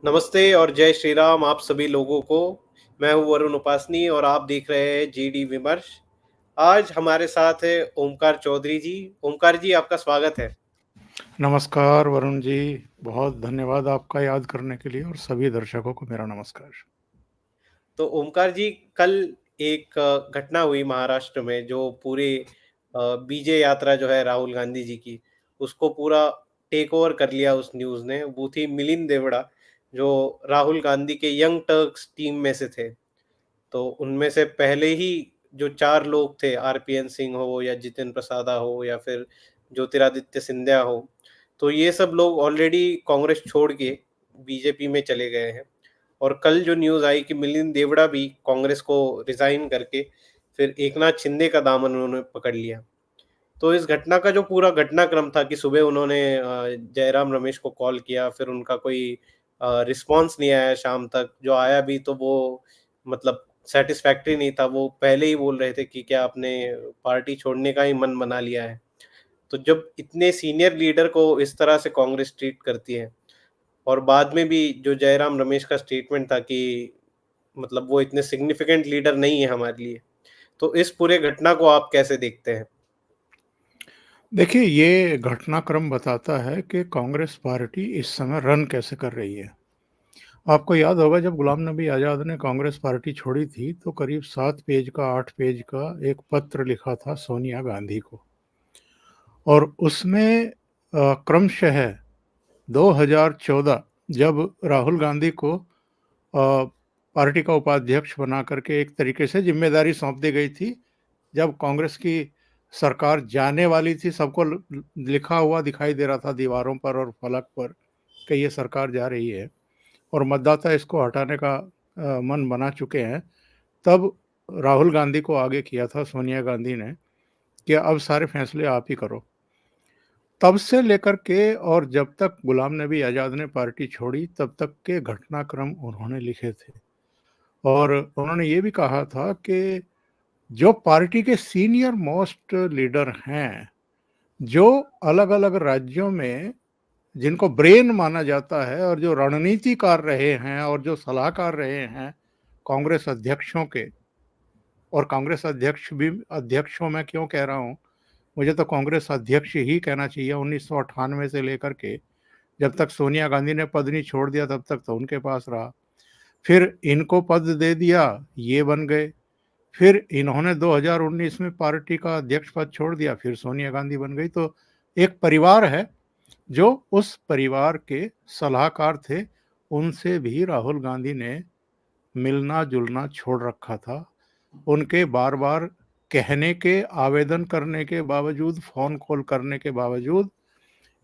नमस्ते और जय श्री राम आप सभी लोगों को। मैं हूँ वरुण उपासनी और आप देख रहे हैं जीडी विमर्श। आज हमारे साथ है ओमकार चौधरी जी। ओमकार जी, आपका स्वागत है। नमस्कार वरुण जी। बहुत धन्यवाद आपका याद करने के लिए और सभी दर्शकों को मेरा नमस्कार। तो ओमकार जी, कल एक घटना हुई महाराष्ट्र में, जो पूरे बीजे यात्रा जो है राहुल गांधी जी की, उसको पूरा टेक ओवर कर लिया उस न्यूज़ ने। वो थी मिलिंद देवड़ा, जो राहुल गांधी के यंग टर्क्स टीम में से थे। तो उनमें से पहले ही जो 4 लोग थे, आरपीएन सिंह हो या जितिन प्रसादा हो या फिर ज्योतिरादित्य सिंधिया हो, तो ये सब लोग ऑलरेडी कांग्रेस छोड़ के बीजेपी में चले गए हैं। और कल जो न्यूज़ आई कि मिलिंद देवड़ा भी कांग्रेस को रिज़ाइन करके फिर एकनाथ शिंदे का दामन उन्होंने पकड़ लिया। तो इस घटना का जो पूरा घटनाक्रम था कि सुबह उन्होंने जयराम रमेश को कॉल किया, फिर उनका कोई रिस्पॉन्स नहीं आया शाम तक। जो आया भी तो वो मतलब सैटिस्फैक्टरी नहीं था। वो पहले ही बोल रहे थे कि क्या आपने पार्टी छोड़ने का ही मन बना लिया है। तो जब इतने सीनियर लीडर को इस तरह से कांग्रेस ट्रीट करती है, और बाद में भी जो जयराम रमेश का स्टेटमेंट था कि मतलब वो इतने सिग्निफिकेंट लीडर नहीं है हमारे लिए, तो इस पूरे घटना को आप कैसे देखते हैं? देखिए, ये घटनाक्रम बताता है कि कांग्रेस पार्टी इस समय रन कैसे कर रही है। आपको याद होगा जब गुलाम नबी आज़ाद ने कांग्रेस पार्टी छोड़ी थी तो करीब 7 पेज का 8 पेज का एक पत्र लिखा था सोनिया गांधी को, और उसमें क्रमशः 2014 जब राहुल गांधी को पार्टी का उपाध्यक्ष बना करके एक तरीके से जिम्मेदारी सौंप दी गई थी, जब कांग्रेस की सरकार जाने वाली थी, सबको लिखा हुआ दिखाई दे रहा था दीवारों पर और फलक पर कि ये सरकार जा रही है और मतदाता इसको हटाने का मन बना चुके हैं। तब राहुल गांधी को आगे किया था सोनिया गांधी ने कि अब सारे फैसले आप ही करो। तब से लेकर के और जब तक गुलाम नबी आज़ाद ने पार्टी छोड़ी तब तक के घटनाक्रम उन्होंने लिखे थे, और उन्होंने ये भी कहा था कि जो पार्टी के सीनियर मोस्ट लीडर हैं, जो अलग-अलग राज्यों में जिनको ब्रेन माना जाता है और जो रणनीतिकार रहे हैं और जो सलाहकार रहे हैं कांग्रेस अध्यक्षों के, और कांग्रेस अध्यक्ष भी, अध्यक्षों में क्यों कह रहा हूँ, मुझे तो कांग्रेस अध्यक्ष ही कहना चाहिए। 1998 से लेकर के जब तक सोनिया गांधी ने पद नहीं छोड़ दिया तब तक तो उनके पास रहा, फिर इनको पद दे दिया, ये बन गए, फिर इन्होंने 2019 में पार्टी का अध्यक्ष पद छोड़ दिया, फिर सोनिया गांधी बन गई। तो एक परिवार है, जो उस परिवार के सलाहकार थे उनसे भी राहुल गांधी ने मिलना जुलना छोड़ रखा था। उनके बार बार कहने के, आवेदन करने के बावजूद, फोन कॉल करने के बावजूद,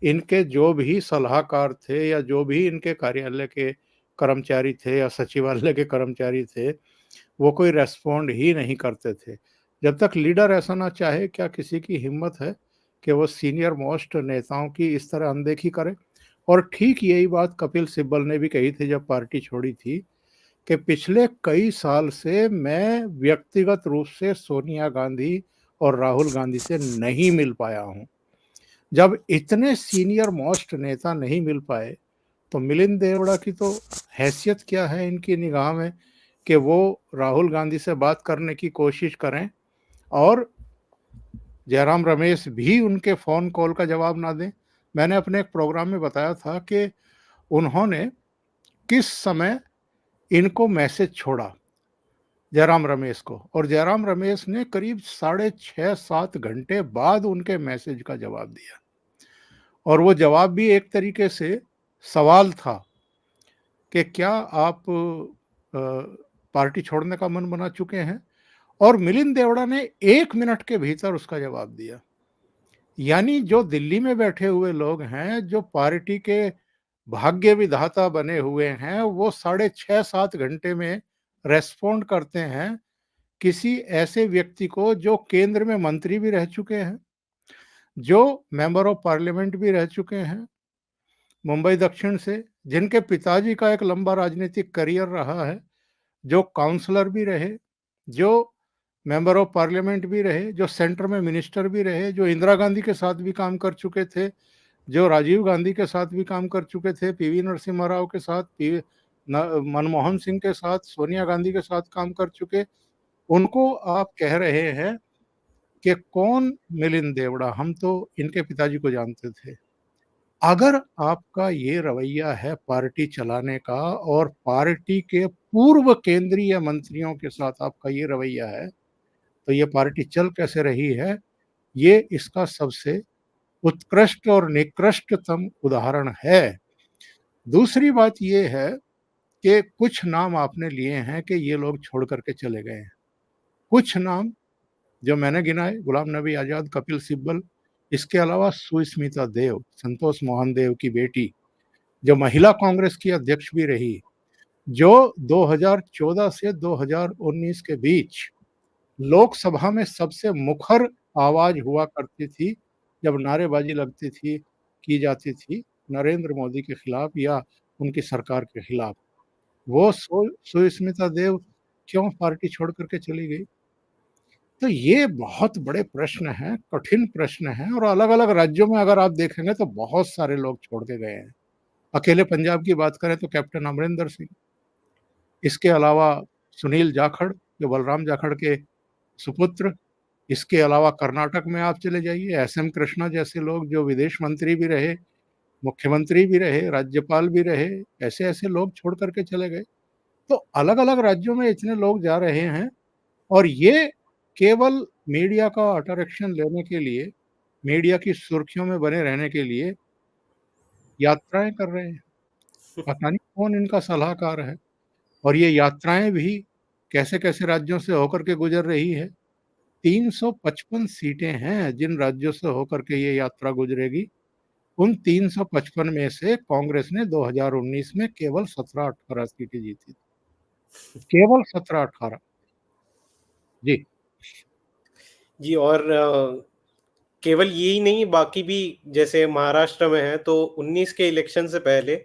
इनके जो भी सलाहकार थे या जो भी इनके कार्यालय के कर्मचारी थे या सचिवालय के कर्मचारी थे, वो कोई रेस्पॉन्ड ही नहीं करते थे। जब तक लीडर ऐसा ना चाहे, क्या किसी की हिम्मत है कि वो सीनियर मोस्ट नेताओं की इस तरह अनदेखी करे? और ठीक यही बात कपिल सिब्बल ने भी कही थी जब पार्टी छोड़ी थी, कि पिछले कई साल से मैं व्यक्तिगत रूप से सोनिया गांधी और राहुल गांधी से नहीं मिल पाया हूं। जब इतने सीनियर मोस्ट नेता नहीं मिल पाए तो मिलिंद देवड़ा की तो हैसियत क्या है इनकी निगाह में कि वो राहुल गांधी से बात करने की कोशिश करें और जयराम रमेश भी उनके फ़ोन कॉल का जवाब ना दें। मैंने अपने एक प्रोग्राम में बताया था कि उन्होंने किस समय इनको मैसेज छोड़ा, जयराम रमेश को, और जयराम रमेश ने करीब 6.5-7 घंटे बाद उनके मैसेज का जवाब दिया, और वो जवाब भी एक तरीके से सवाल था कि क्या आप पार्टी छोड़ने का मन बना चुके हैं? और मिलिंद देवड़ा ने 1 मिनट के भीतर उसका जवाब दिया। यानी जो दिल्ली में बैठे हुए लोग हैं, जो पार्टी के भाग्य विधाता बने हुए हैं, वो 6.5-7 घंटे में रेस्पॉन्ड करते हैं किसी ऐसे व्यक्ति को जो केंद्र में मंत्री भी रह चुके हैं, जो मेंबर ऑफ पार्लियामेंट भी रह चुके हैं मुंबई दक्षिण से, जिनके पिताजी का एक लंबा राजनीतिक करियर रहा है, जो काउंसलर भी रहे, जो मेंबर ऑफ पार्लियामेंट भी रहे, जो सेंटर में मिनिस्टर भी रहे, जो इंदिरा गांधी के साथ भी काम कर चुके थे, जो राजीव गांधी के साथ भी काम कर चुके थे, पीवी नरसिम्हा राव के साथ, मनमोहन सिंह के साथ, सोनिया गांधी के साथ काम कर चुके, उनको आप कह रहे हैं कि कौन मिलिंद देवड़ा, हम तो इनके पिताजी को जानते थे। अगर आपका ये रवैया है पार्टी चलाने का और पार्टी के पूर्व केंद्रीय मंत्रियों के साथ आपका ये रवैया है, तो ये पार्टी चल कैसे रही है, ये इसका सबसे उत्कृष्ट और निकृष्टतम उदाहरण है। दूसरी बात ये है कि कुछ नाम आपने लिए हैं कि ये लोग छोड़ करके चले गए हैं। कुछ नाम जो मैंने गिनाए, गुलाम नबी आज़ाद, कपिल सिब्बल, इसके अलावा सुस्मिता देव, संतोष मोहन देव की बेटी, जो महिला कांग्रेस की अध्यक्ष भी रही, जो 2014 से 2019 के बीच लोकसभा में सबसे मुखर आवाज हुआ करती थी, जब नारेबाजी लगती थी, की जाती थी नरेंद्र मोदी के खिलाफ या उनकी सरकार के खिलाफ। वो सुस्मिता देव क्यों पार्टी छोड़ करके चली गई? तो ये बहुत बड़े प्रश्न हैं, कठिन प्रश्न हैं, और अलग-अलग राज्यों में अगर आप देखेंगे तो बहुत सारे लोग छोड़ के गए हैं। अकेले पंजाब की बात करें तो कैप्टन अमरिंदर सिंह, इसके अलावा सुनील जाखड़, जो बलराम जाखड़ के सुपुत्र, इसके अलावा कर्नाटक में आप चले जाइए, एस.एम. कृष्णा जैसे लोग जो विदेश मंत्री भी रहे, मुख्यमंत्री भी रहे, राज्यपाल भी रहे, ऐसे-ऐसे लोग छोड़ कर के चले गए। तो अलग-अलग राज्यों में इतने लोग जा रहे हैं, और ये केवल मीडिया का अट्रैक्शन लेने के लिए, मीडिया की सुर्खियों में बने रहने के लिए यात्राएँ कर रहे हैं। पता नहीं कौन इनका सलाहकार है, और ये यात्राएँ भी कैसे-कैसे राज्यों से होकर के गुज़र रही है। 355 सीटें हैं जिन राज्यों से होकर के ये यात्रा गुज़रेगी। उन 355 में से कांग्रेस ने 2019 में केवल 17-18 सीटें जीती। केवल 17-18। जी। जी, और केवल यही नहीं, बाकी भी जैसे महाराष्ट्र में है तो 19 के इलेक्शन से पहले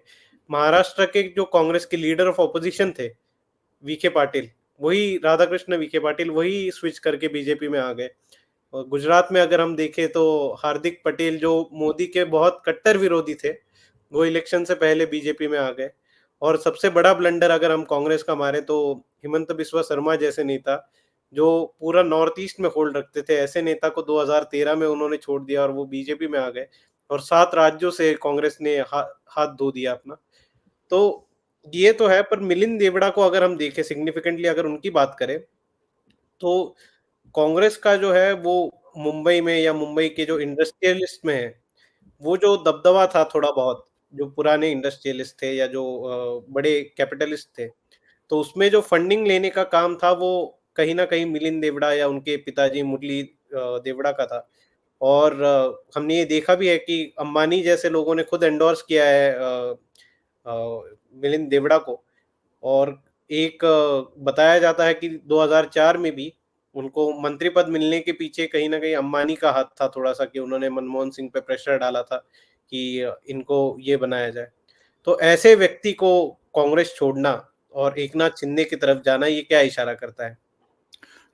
महाराष्ट्र के जो कांग्रेस के लीडर ऑफ ऑपोजिशन थे, वीके पाटिल, वही राधाकृष्ण विखे पाटिल, वही स्विच करके बीजेपी में आ गए। और गुजरात में अगर हम देखें तो हार्दिक पटेल, जो मोदी के बहुत कट्टर विरोधी थे, वो इलेक्शन से पहले बीजेपी में आ गए। और सबसे बड़ा ब्लंडर अगर हम कांग्रेस का मारे तो हिमंत बिस्वा शर्मा जैसे नेता, जो पूरा नॉर्थ ईस्ट में होल्ड रखते थे, ऐसे नेता को 2013 में उन्होंने छोड़ दिया और वो बीजेपी में आ गए, और 7 राज्यों से कांग्रेस ने हाथ धो दिया अपना। तो ये तो है, पर मिलिंद देवड़ा को अगर हम देखें सिग्निफिकेंटली, अगर उनकी बात करें, तो कांग्रेस का जो है वो मुंबई में या मुंबई के जो इंडस्ट्रियलिस्ट में है, वो जो दबदबा था थोड़ा बहुत, जो पुराने इंडस्ट्रियलिस्ट थे या जो बड़े कैपिटलिस्ट थे, तो उसमें जो फंडिंग लेने का काम था वो कहीं न कहीं मिलिंद देवड़ा या उनके पिताजी मुरली देवड़ा का था। और हमने ये देखा भी है कि अंबानी जैसे लोगों ने खुद एंडोर्स किया है मिलिंद देवड़ा को। और एक बताया जाता है कि 2004 में भी उनको मंत्री पद मिलने के पीछे कहीं न कहीं अंबानी का हाथ था थोड़ा-सा, कि उन्होंने मनमोहन सिंह पे प्रेशर डाला था कि इनको ये बनाया जाए। तो ऐसे व्यक्ति को कांग्रेस छोड़ना और एकनाथ शिंदे की तरफ जाना, ये क्या इशारा करता है?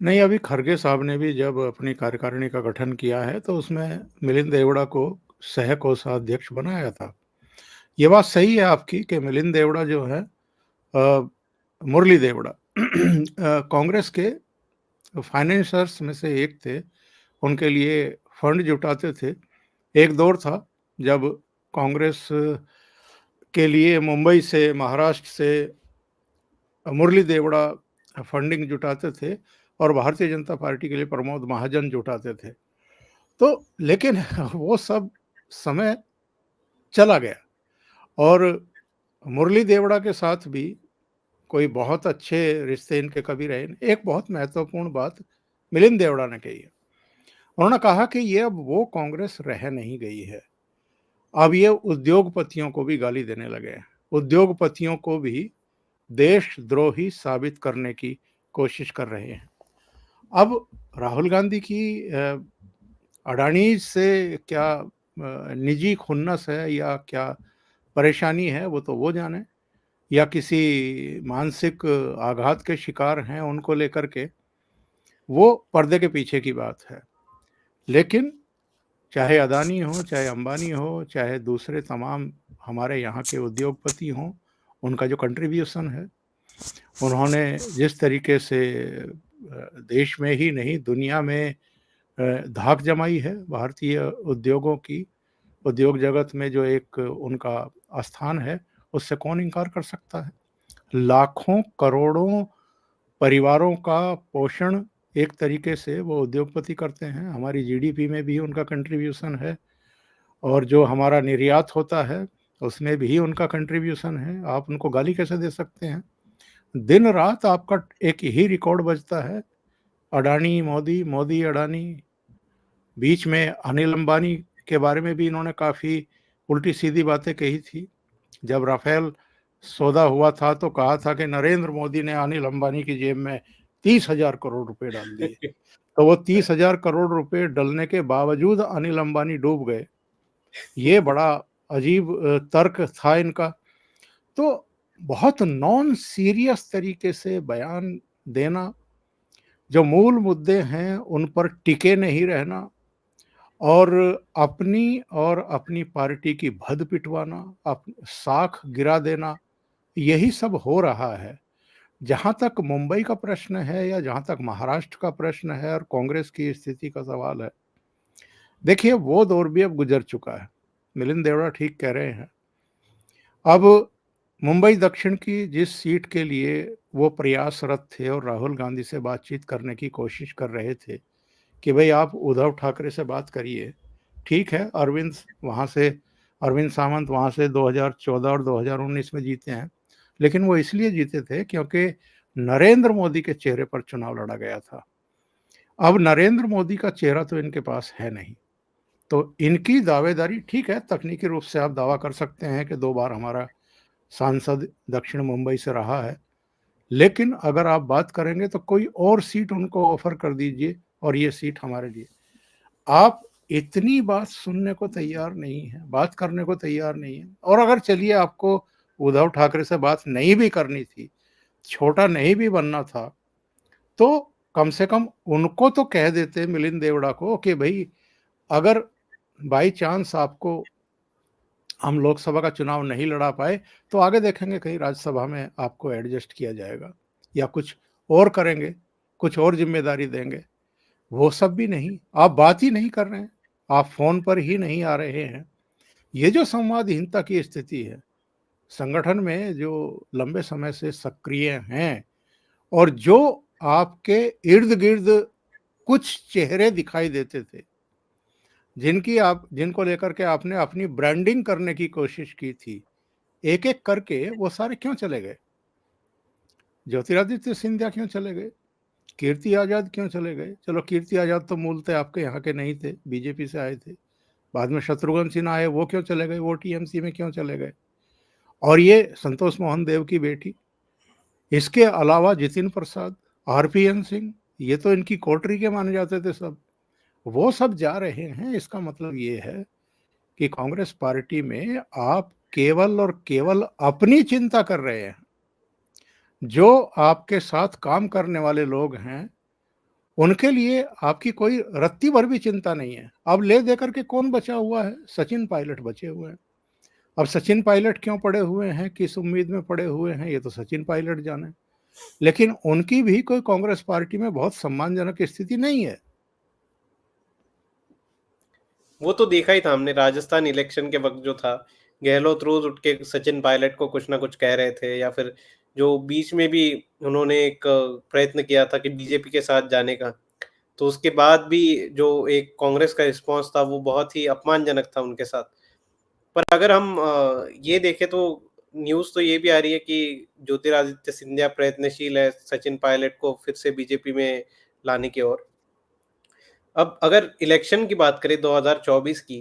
नहीं, अभी खरगे साहब ने भी जब अपनी कार्यकारिणी का गठन किया है, तो उसमें मिलिंद देवड़ा को सह-कोषाध्यक्ष बनाया था। ये बात सही है आपकी कि मिलिंद देवड़ा जो है, मुरली देवड़ा कांग्रेस के फाइनेंसर्स में से एक थे। उनके लिए फंड जुटाते थे। एक दौर था जब कांग्रेस के लिए मुंबई से, महाराष्ट्र से मुरली देवड़ा फंडिंग जुटाते थे, और भारतीय जनता पार्टी के लिए प्रमोद महाजन जुटाते थे। तो लेकिन वो सब समय चला गया, और मुरली देवड़ा के साथ भी कोई बहुत अच्छे रिश्ते इनके कभी रहे नहीं। एक बहुत महत्वपूर्ण बात मिलिंद देवड़ा ने कही है। उन्होंने कहा कि ये अब वो कांग्रेस रह नहीं गई है। अब ये उद्योगपतियों को भी गाली देने लगे हैं। उद्योगपतियों को भी देशद्रोही साबित करने की कोशिश कर रहे हैं। अब राहुल गांधी की अडानी से क्या निजी खुन्नस है या क्या परेशानी है, वो तो वो जाने, या किसी मानसिक आघात के शिकार हैं उनको लेकर के, वो पर्दे के पीछे की बात है। लेकिन चाहे अदानी हो, चाहे अंबानी हो, चाहे दूसरे तमाम हमारे यहाँ के उद्योगपति हों, उनका जो कंट्रीब्यूशन है, उन्होंने जिस तरीके से देश में ही नहीं दुनिया में धाक जमाई है भारतीय उद्योगों की, उद्योग जगत में जो एक उनका स्थान है, उससे कौन इनकार कर सकता है? लाखों करोड़ों परिवारों का पोषण एक तरीके से वो उद्योगपति करते हैं, हमारी जीडीपी में भी उनका कंट्रीब्यूशन है और जो हमारा निर्यात होता है, उसमें भी उनका कंट्रीब्यूशन है। आप उनको गाली कैसे दे सकते हैं? दिन-रात आपका एक ही रिकॉर्ड बजता है, अडानी, मोदी, मोदी, अडानी। बीच में अनिल अंबानी के बारे में भी इन्होंने काफ़ी उल्टी-सीधी बातें कही थी। जब राफेल सौदा हुआ था तो कहा था कि नरेंद्र मोदी ने अनिल अंबानी की जेब में 30,000 करोड़ रुपए डाल दिए। तो वो 30,000 करोड़ रुपए डलने के बावजूद अनिल अंबानी डूब गए। ये बड़ा अजीब तर्क था इनका। तो बहुत नॉन सीरियस तरीके से बयान देना, जो मूल मुद्दे हैं उन पर टिके नहीं रहना और अपनी पार्टी की भद्द पिटवाना, साख गिरा देना, यही सब हो रहा है। जहाँ तक मुंबई का प्रश्न है या जहाँ तक महाराष्ट्र का प्रश्न है और कांग्रेस की स्थिति का सवाल है, देखिए वो दौर भी अब गुजर चुका है। मिलिंद देवड़ा ठीक कह रहे हैं। अब मुंबई दक्षिण की जिस सीट के लिए वो प्रयासरत थे और राहुल गांधी से बातचीत करने की कोशिश कर रहे थे कि भाई आप उद्धव ठाकरे से बात करिए। ठीक है, अरविंद सावंत वहाँ से 2014 और 2019 में जीते हैं, लेकिन वो इसलिए जीते थे क्योंकि नरेंद्र मोदी के चेहरे पर चुनाव लड़ा गया था। अब नरेंद्र मोदी का चेहरा तो इनके पास है नहीं, तो इनकी दावेदारी ठीक है, तकनीकी रूप से आप दावा कर सकते हैं कि 2 बार हमारा सांसद दक्षिण मुंबई से रहा है, लेकिन अगर आप बात करेंगे तो कोई और सीट उनको ऑफर कर दीजिए और ये सीट हमारे लिए। आप इतनी बात सुनने को तैयार नहीं है, बात करने को तैयार नहीं है। और अगर चलिए आपको उद्धव ठाकरे से बात नहीं भी करनी थी, छोटा नहीं भी बनना था, तो कम से कम उनको तो कह देते मिलिंद देवड़ा को कि भाई अगर बाई चांस आपको हम लोकसभा का चुनाव नहीं लड़ा पाए, तो आगे देखेंगे कहीं राज्यसभा में आपको एडजस्ट किया जाएगा या कुछ और करेंगे, कुछ और ज़िम्मेदारी देंगे। वो सब भी नहीं, आप बात ही नहीं कर रहे हैं, आप फ़ोन पर ही नहीं आ रहे हैं। ये जो संवादहीनता की स्थिति है, संगठन में जो लंबे समय से सक्रिय हैं और जो आपके इर्द-गिर्द कुछ चेहरे दिखाई देते थे, जिनको लेकर के आपने अपनी ब्रांडिंग करने की कोशिश की थी, एक-एक करके वो सारे क्यों चले गए? ज्योतिरादित्य सिंधिया क्यों चले गए? कीर्ति आज़ाद क्यों चले गए? चलो कीर्ति आज़ाद तो मूलतः आपके यहाँ के नहीं थे, बीजेपी से आए थे। बाद में शत्रुघ्न सिन्हा आए, वो क्यों चले गए? वो टीएमसी में क्यों चले गए? और ये संतोष मोहन देव की बेटी, इसके अलावा जितिन प्रसाद, आरपीएन सिंह, ये तो इनकी कोटरी के माने जाते थे सब। वो सब जा रहे हैं, इसका मतलब ये है कि कांग्रेस पार्टी में आप केवल और केवल अपनी चिंता कर रहे हैं। जो आपके साथ काम करने वाले लोग हैं, उनके लिए आपकी कोई रत्ती भर भी चिंता नहीं है। अब ले दे करके कौन बचा हुआ है? सचिन पायलट बचे हुए हैं। अब सचिन पायलट क्यों पड़े हुए हैं, किस उम्मीद में पड़े हुए हैं, ये तो सचिन पायलट जाने। लेकिन उनकी भी कोई कांग्रेस पार्टी में बहुत सम्मानजनक स्थिति नहीं है। वो तो देखा ही था हमने राजस्थान इलेक्शन के वक़्त जो था, गहलोत रोज़ उठ के सचिन पायलट को कुछ ना कुछ कह रहे थे या फिर जो बीच में भी उन्होंने एक प्रयत्न किया था कि बीजेपी के साथ जाने का, तो उसके बाद भी जो एक कांग्रेस का रिस्पॉन्स था वो बहुत ही अपमानजनक था उनके साथ। पर अगर हम ये देखें तो न्यूज़ तो ये भी आ रही है कि ज्योतिरादित्य सिंधिया प्रयत्नशील है सचिन पायलट को फिर से बीजेपी में लाने की ओर। अब अगर इलेक्शन की बात करें 2024 की,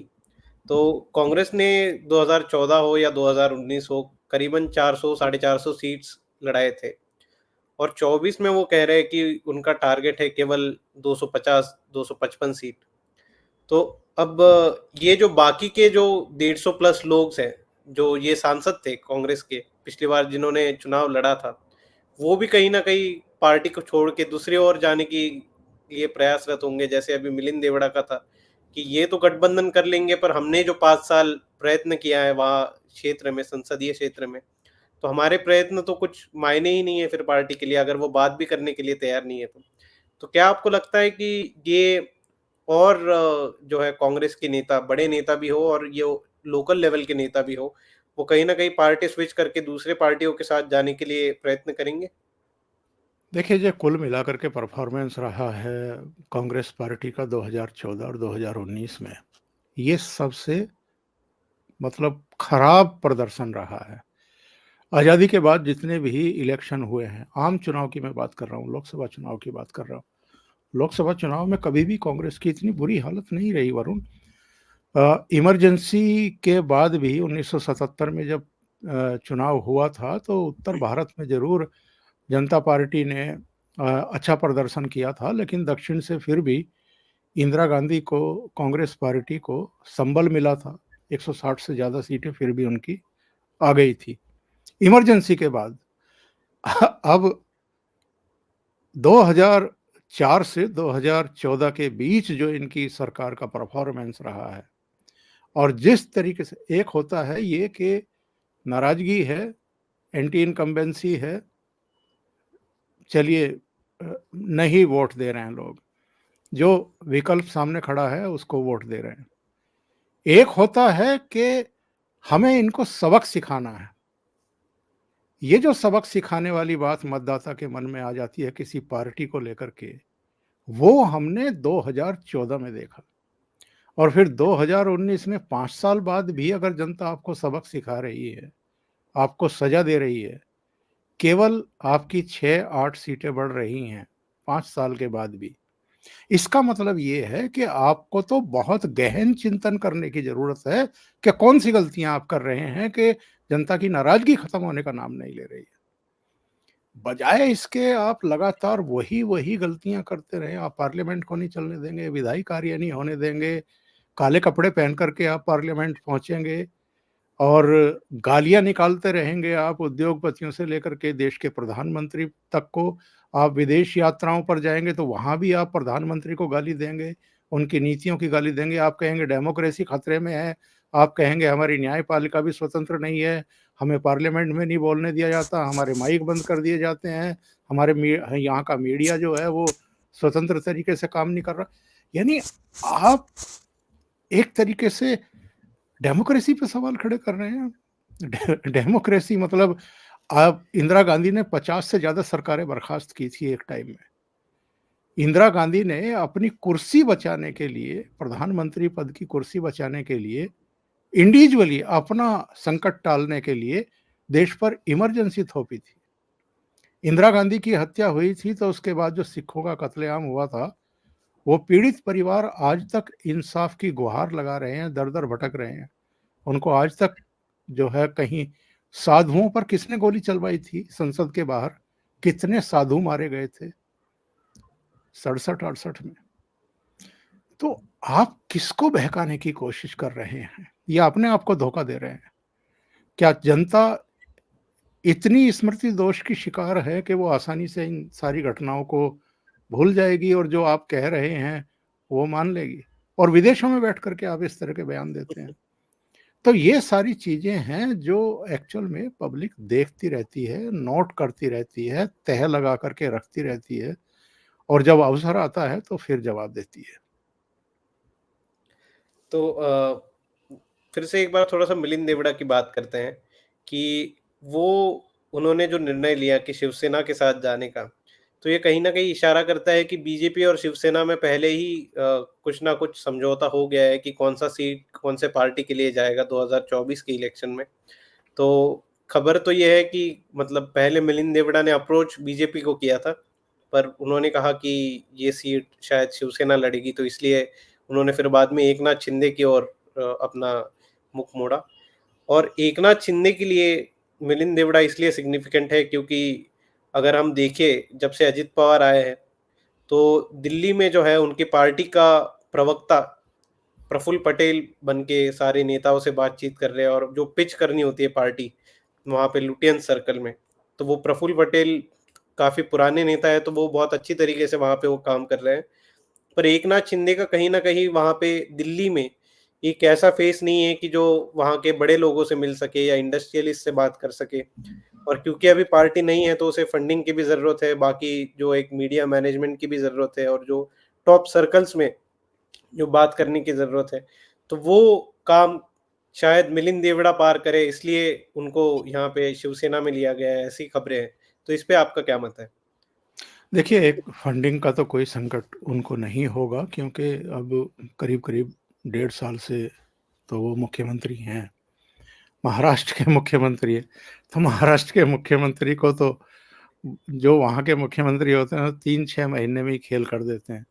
तो कांग्रेस ने 2014 हो या 2019 हो, करीबन 400 साढ़े 400 सीट्स लड़ाए थे और 24 में वो कह रहे हैं कि उनका टारगेट है केवल 250-255 सीट। तो अब ये जो बाकी के जो 150 प्लस लोग हैं, जो ये सांसद थे कांग्रेस के, पिछली बार जिन्होंने चुनाव लड़ा था, वो भी कहीं न कहीं पार्टी को छोड़ के दूसरी ओर जाने की लिए प्रयासरत होंगे, जैसे अभी मिलिंद देवड़ा का था कि ये तो गठबंधन कर लेंगे, पर हमने जो 5 साल प्रयत्न किया है वहाँ क्षेत्र में, संसदीय क्षेत्र में, तो हमारे प्रयत्न तो कुछ मायने ही नहीं है फिर पार्टी के लिए, अगर वो बात भी करने के लिए तैयार नहीं है तो। तो क्या आपको लगता है कि ये और जो है कांग्रेस के नेता, बड़े नेता भी हो और ये लोकल लेवल के नेता भी हो, वो कहीं न कहीं पार्टी स्विच करके दूसरे पार्टियों के साथ जाने के लिए प्रयत्न करेंगे? देखिए, जो कुल मिलाकर के परफ़ॉर्मेंस रहा है कांग्रेस पार्टी का 2014 और 2019 में, ये सबसे मतलब खराब प्रदर्शन रहा है। आज़ादी के बाद जितने भी इलेक्शन हुए हैं, आम चुनाव की मैं बात कर रहा हूँ, लोकसभा चुनाव की बात कर रहा हूँ। लोकसभा चुनाव में कभी भी कांग्रेस की इतनी बुरी हालत नहीं रही वरुण। इमरजेंसी के बाद भी 1977 में जब चुनाव हुआ था, तो उत्तर भारत में ज़रूर जनता पार्टी ने अच्छा प्रदर्शन किया था, लेकिन दक्षिण से फिर भी इंदिरा गांधी को, कांग्रेस पार्टी को संबल मिला था। 160 से ज़्यादा सीटें फिर भी उनकी आ गई थी, इमरजेंसी के बाद। अब 2004 से 2014 के बीच जो इनकी सरकार का परफॉर्मेंस रहा है, और जिस तरीके से एक होता है ये कि नाराज़गी है, एंटी इनकम्बेंसी है, चलिए नहीं वोट दे रहे हैं लोग, जो विकल्प सामने खड़ा है उसको वोट दे रहे हैं। एक होता है कि हमें इनको सबक सिखाना है। ये जो सबक सिखाने वाली बात मतदाता के मन में आ जाती है किसी पार्टी को लेकर के, वो हमने 2014 में देखा। और फिर 2019 में 5 साल बाद भी अगर जनता आपको सबक सिखा रही है, आपको सज़ा दे रही है, केवल आपकी 6-8 सीटें बढ़ रही हैं 5 साल के बाद भी। इसका मतलब ये है कि आपको तो बहुत गहन चिंतन करने की ज़रूरत है कि कौन-सी गलतियाँ आप कर रहे हैं कि जनता की नाराज़गी खत्म होने का नाम नहीं ले रही है। बजाय इसके आप लगातार वही गलतियाँ करते रहें, आप पार्लियामेंट को नहीं चलने देंगे, विधायी कार्य नहीं होने देंगे, काले कपड़े पहन कर के आप पार्लियामेंट पहुँचेंगे और गालियाँ निकालते रहेंगे आप उद्योगपतियों से लेकर के देश के प्रधानमंत्री तक को। आप विदेश यात्राओं पर जाएँगे तो वहाँ भी आप प्रधानमंत्री को गाली देंगे, उनकी नीतियों की गाली देंगे। आप कहेंगे डेमोक्रेसी खतरे में है, आप कहेंगे हमारी न्यायपालिका भी स्वतंत्र नहीं है, हमें पार्लियामेंट में नहीं बोलने दिया जाता, हमारे माइक बंद कर दिए जाते हैं, हमारे यहाँ का मीडिया जो है वो स्वतंत्र तरीके से काम नहीं कर रहा। यानी आप एक तरीके से डेमोक्रेसी पे सवाल खड़े कर रहे हैं। डेमोक्रेसी मतलब आप इंदिरा गांधी ने 50 से ज़्यादा सरकारें बर्खास्त की थी एक टाइम में। इंदिरा गांधी ने अपनी कुर्सी बचाने के लिए, प्रधानमंत्री पद की कुर्सी बचाने के लिए, इंडिविजुअली अपना संकट टालने के लिए देश पर इमरजेंसी थोपी थी। इंदिरा गांधी की हत्या हुई थी तो उसके बाद जो सिखों का कत्लेआम हुआ था, वो पीड़ित परिवार आज तक इंसाफ की गुहार लगा रहे हैं, दर-दर भटक रहे हैं। उनको आज तक जो है कहीं साधुओं पर किसने गोली चलवाई थी संसद के बाहर? कितने साधु मारे गए थे 67-68 में। तो आप किसको बहकाने की कोशिश कर रहे हैं? या अपने आप को धोखा दे रहे हैं? क्या जनता इतनी स्मृति दोष की शिकार है कि वो आसानी से इन सारी घटनाओं को भूल जाएगी और जो आप कह रहे हैं, वो मान लेगी? और विदेशों में बैठ कर के आप इस तरह के बयान देते हैं। तो ये सारी चीज़ें हैं जो एक्चुअल में पब्लिक देखती रहती है, नोट करती रहती है, तह लगा कर के रखती रहती है और जब अवसर आता है तो फिर जवाब देती है। तो फिर से एक बार थोड़ा-सा मिलिंद देवड़ा की बात करते हैं कि वो उन्होंने जो निर्णय लिया कि शिवसेना के साथ जाने का, तो ये कहीं न कहीं इशारा करता है कि बीजेपी और शिवसेना में पहले ही कुछ ना कुछ समझौता हो गया है कि कौन-सा सीट कौन से पार्टी के लिए जाएगा 2024 के इलेक्शन में। तो खबर तो ये है कि मतलब पहले मिलिंद देवड़ा ने अप्रोच बीजेपी को किया था, पर उन्होंने कहा कि ये सीट शायद शिवसेना लड़ेगी, तो इसलिए उन्होंने फिर बाद में एकनाथ शिंदे की ओर अपना मुख मोड़ा। और एकनाथ शिंदे के लिए मिलिंद देवड़ा इसलिए सिग्निफिकेंट है क्योंकि अगर हम देखें जब से अजित पवार आए हैं, तो दिल्ली में जो है उनकी पार्टी का प्रवक्ता प्रफुल्ल पटेल बन के सारे नेताओं से बातचीत कर रहे हैं, और जो पिच करनी होती है पार्टी, वहाँ पे लुटियंस सर्कल में, तो वो प्रफुल्ल पटेल काफ़ी पुराने नेता हैं, तो वो बहुत अच्छी तरीके से वहाँ पे वो काम कर रहे हैं। पर एकनाथ शिंदे का कहीं न कहीं वहाँ पे दिल्ली में एक ऐसा फेस नहीं है कि जो वहाँ के बड़े लोगों से मिल सके या इंडस्ट्रियलिस्ट से बात कर सके। और क्योंकि अभी पार्टी नहीं है तो उसे फंडिंग की भी ज़रूरत है, बाकी जो एक मीडिया मैनेजमेंट की भी ज़रूरत है और जो टॉप सर्कल्स में जो बात करने की ज़रूरत है। तो वो काम शायद मिलिंद देवड़ा पार करे, इसलिए उनको यहाँ पे शिवसेना में लिया गया है, ऐसी खबरें हैं। तो इस पे आपका क्या मत है? देखिए, एक फंडिंग का तो कोई संकट उनको नहीं होगा, क्योंकि अब करीब-करीब 1.5 साल से तो वो मुख्यमंत्री हैं। महाराष्ट्र के मुख्यमंत्री हैं। तो महाराष्ट्र के मुख्यमंत्री को तो जो वहाँ के मुख्यमंत्री होते हैं, 3-6 महीने में ही खेल कर देते हैं।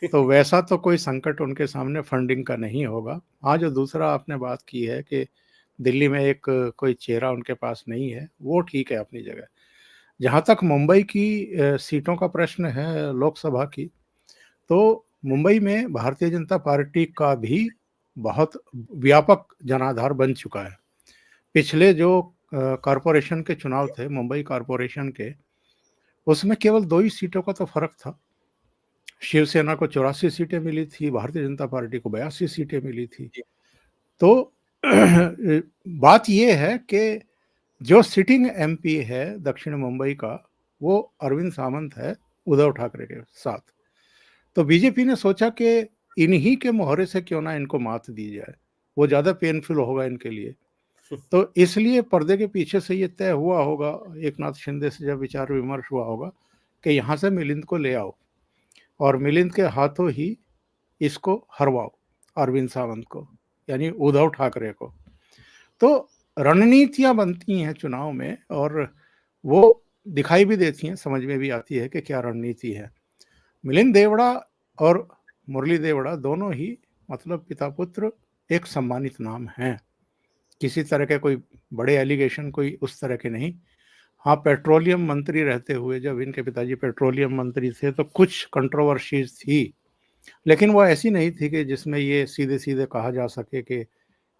तो वैसा तो कोई संकट उनके सामने फंडिंग का नहीं होगा। हाँ, जो दूसरा आपने बात की है कि दिल्ली में एक कोई चेहरा उनके पास नहीं है, वो ठीक है अपनी जगह। जहाँ तक मुंबई की सीटों का प्रश्न है लोकसभा की, तो मुंबई में भारतीय जनता पार्टी का भी बहुत व्यापक जनाधार बन चुका है। पिछले जो कॉर्पोरेशन के चुनाव थे, मुंबई कॉर्पोरेशन के, उसमें केवल 2 ही सीटों का तो फ़र्क था। शिवसेना को 84 सीटें मिली थी, भारतीय जनता पार्टी को 82 सीटें मिली थी। जी, तो बात ये है कि जो सिटिंग एमपी है दक्षिण मुंबई का, वो अरविंद सावंत है उद्धव ठाकरे के साथ। तो बीजेपी ने सोचा कि इन्हीं के मोहरे से क्यों ना इनको मात दी जाए, वो ज़्यादा पेनफुल होगा इनके लिए। तो इसलिए पर्दे के पीछे से ये तय हुआ होगा, एकनाथ शिंदे से जब विचार विमर्श हुआ होगा कि यहाँ से मिलिंद को ले आओ और मिलिंद के हाथों ही इसको हरवाओ, अरविंद सावंत को, यानी उद्धव ठाकरे को। तो रणनीतियाँ बनती हैं चुनाव में और वो दिखाई भी देती हैं, समझ में भी आती है कि क्या रणनीति है। मिलिंद देवड़ा और मुरली देवड़ा दोनों ही मतलब पिता-पुत्र एक सम्मानित नाम हैं। किसी तरह के कोई बड़े एलिगेशन कोई उस तरह के नहीं। हाँ, पेट्रोलियम मंत्री रहते हुए जब इनके पिताजी पेट्रोलियम मंत्री थे तो कुछ कंट्रोवर्सीज़ थी, लेकिन वो ऐसी नहीं थी कि जिसमें ये सीधे-सीधे कहा जा सके कि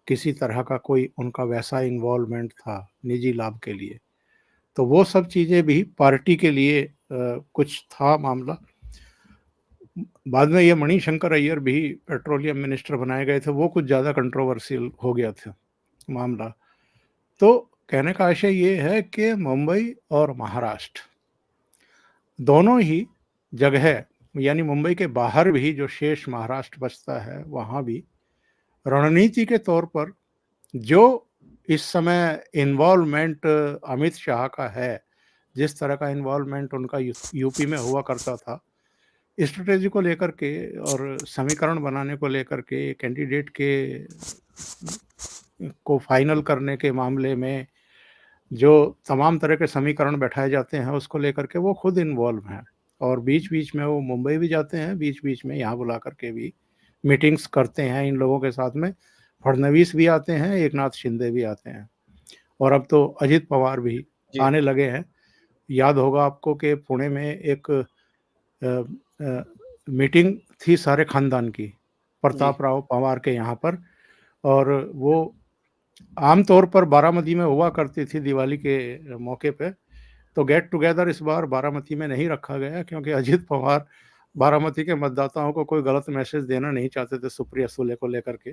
किसी तरह का कोई उनका वैसा इन्वॉल्वमेंट था निजी लाभ के लिए। तो वो सब चीज़ें भी पार्टी के लिए कुछ था मामला। बाद में ये मणिशंकर अय्यर भी पेट्रोलियम मिनिस्टर बनाए गए थे, वो कुछ ज़्यादा कंट्रोवर्शियल हो गया था मामला। तो कहने का आशय ये है कि मुंबई और महाराष्ट्र दोनों ही जगह, यानी मुंबई के बाहर भी जो शेष महाराष्ट्र बचता है, वहाँ भी रणनीति के तौर पर जो इस समय इन्वॉल्वमेंट अमित शाह का है, जिस तरह का इन्वॉल्वमेंट उनका यूपी में हुआ करता था, स्ट्रैटेजी को लेकर के और समीकरण बनाने को लेकर के, कैंडिडेट के को फाइनल करने के मामले में जो तमाम तरह के समीकरण बैठाए जाते हैं, उसको लेकर के वो खुद इन्वॉल्व हैं और बीच-बीच में वो मुंबई भी जाते हैं, बीच-बीच में यहाँ बुला कर के भी मीटिंग्स करते हैं इन लोगों के साथ में। फडणवीस भी आते हैं, एकनाथ शिंदे भी आते हैं और अब तो अजित पवार भी जी, आने लगे हैं। याद होगा आपको कि पुणे में एक अ मीटिंग थी सारे खानदान की, जी। प्रताप राव पवार के यहाँ पर, और वो आम तौर पर बारामती में हुआ करती थी दिवाली के मौके पे। तो गेट टुगेदर इस बार बारामती में नहीं रखा गया क्योंकि अजित पवार बारामती के मतदाताओं को कोई गलत मैसेज देना नहीं चाहते थे सुप्रिया सुले को लेकर के।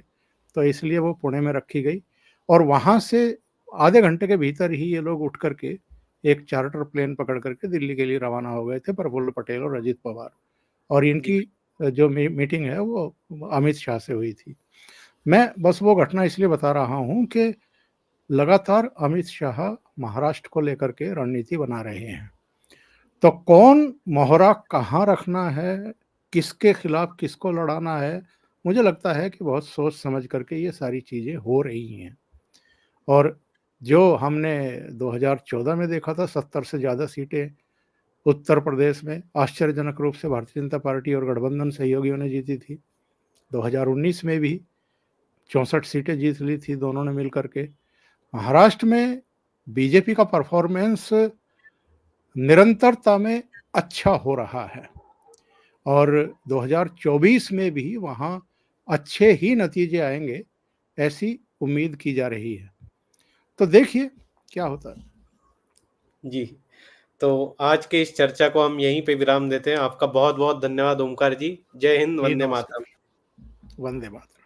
तो इसलिए वो पुणे में रखी गई और वहाँ से आधे घंटे के भीतर ही ये लोग उठ करके एक चार्टर प्लेन पकड़ करके दिल्ली के लिए रवाना हो गए थे, प्रफुल्ल पटेल और अजित पवार। और जी, इनकी जो मीटिंग है वो अमित शाह से हुई थी। मैं बस वो घटना इसलिए बता रहा हूँ कि लगातार अमित शाह महाराष्ट्र को लेकर के रणनीति बना रहे हैं। तो कौन मोहरा कहाँ रखना है, किसके खिलाफ किसको लड़ाना है, मुझे लगता है कि बहुत सोच समझ करके ये सारी चीज़ें हो रही हैं। और जो हमने 2014 में देखा था 70 से ज़्यादा सीटें उत्तर प्रदेश में आश्चर्यजनक रूप से भारतीय जनता पार्टी और गठबंधन सहयोगियों ने जीती थी। 2019 में भी 64 सीटें जीत ली थी दोनों ने मिल कर के। महाराष्ट्र में बीजेपी का परफॉर्मेंस निरंतरता में अच्छा हो रहा है और 2024 में भी वहाँ अच्छे ही नतीजे आएंगे, ऐसी उम्मीद की जा रही है। तो देखिए क्या होता है। जी। तो आज के इस चर्चा को हम यहीं पे विराम देते हैं। आपका बहुत-बहुत धन्यवाद ओमकार जी। जय हिंद, जी, वंदे नमस्कार। मातरम। वंदे मातरम।